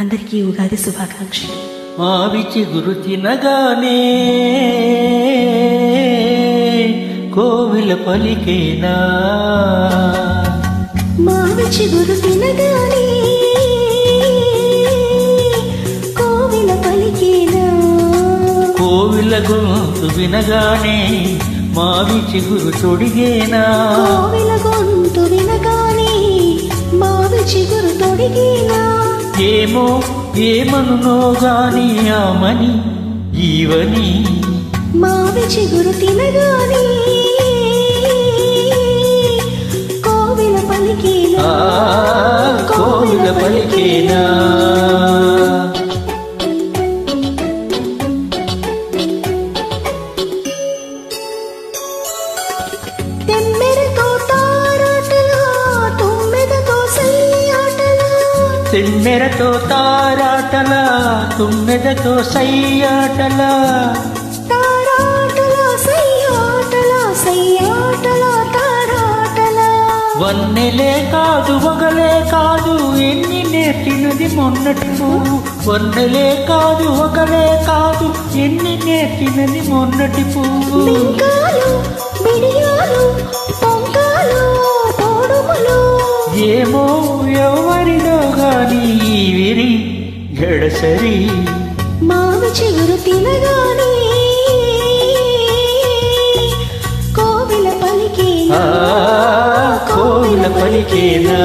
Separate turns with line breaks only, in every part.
అందరికీ ఉగాది శుభాకాంక్షలు.
మావి చిగురు తినగానే కోవిల పలికేనా,
మావి చిగురు తినగానే కోవిల పలికేనా,
కోవిల గొంతు వినగానే మావి చిగురు తొడిగేనా,
కోవిల గొంతు వినగానే మావి చిగురు తొడిగేనా.
ఏమో ఏమనునో గాని ఆమని ఈవని
మావి చిగురు తినగానే కోవిల పలికేనా,
కోవిల పలికేనా. తెమ్మెరతో తారాటల తుమ్మెదతో సయ్యాటల,
తారాటల సయ్యాటల సయ్యాటల తారాటల.
వన్నెలే కాదు వగలే కాదు ఎన్ని నేర్చినది మొన్నటి పువ్వు, వన్నెలే కాదు వగలే కాదు ఎన్ని నేర్చినది మొన్నటి పువ్వు.
బింకాలు బిడియాలు పొంకాలు తోడుములు,
ఏమో ఎవరిదో గాని విరి గడసరి
మావి చిగురు తినగానే కోవిల పలికేనా,
కోవిల పలికేనా.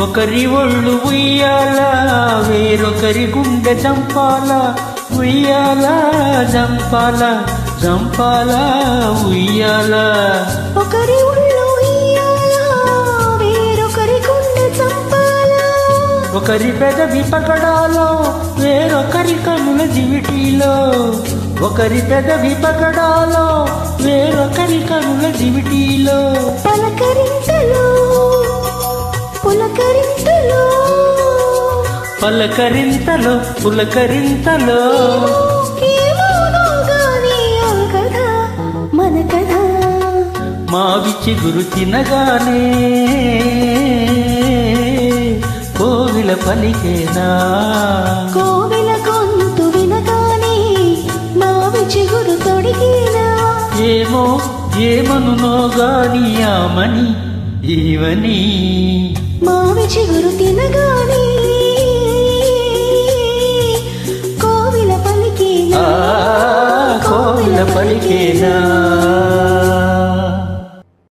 ఒకరి ఒళ్ళు ఉయ్యాల వేరొకరి గుండె చంపాల, ఉయ్యాల చంపాల చంపాల ఉయ్యాల.
ఒకరి ఒళ్ళు ఉయ్యాల వేరొకరి గుండె చంపాల,
ఒకరి పెదవి పగడాలో వేరొకరి కనుల జివిటీలో, ఒకరి పెదవి పగడాలో వేరొకరి కనుల జివిటీలో.
పలకరింతలో పులకరింతలో,
పలకరింతలో పులకరింతలో,
ఏమోనో గాని ఆ కథ మన కథ.
మావి చిగురు తినగానే కోవిల పలికేనా,
కోవిల గొంతు వినగానే మావి చిగురు తొడిగేనా.
ఏమో ఏమనునో గాని ఆమని ఈవని
మావి చిగురు తినగానే కోవిల పలికేనా,
కోవిల పలికేనా.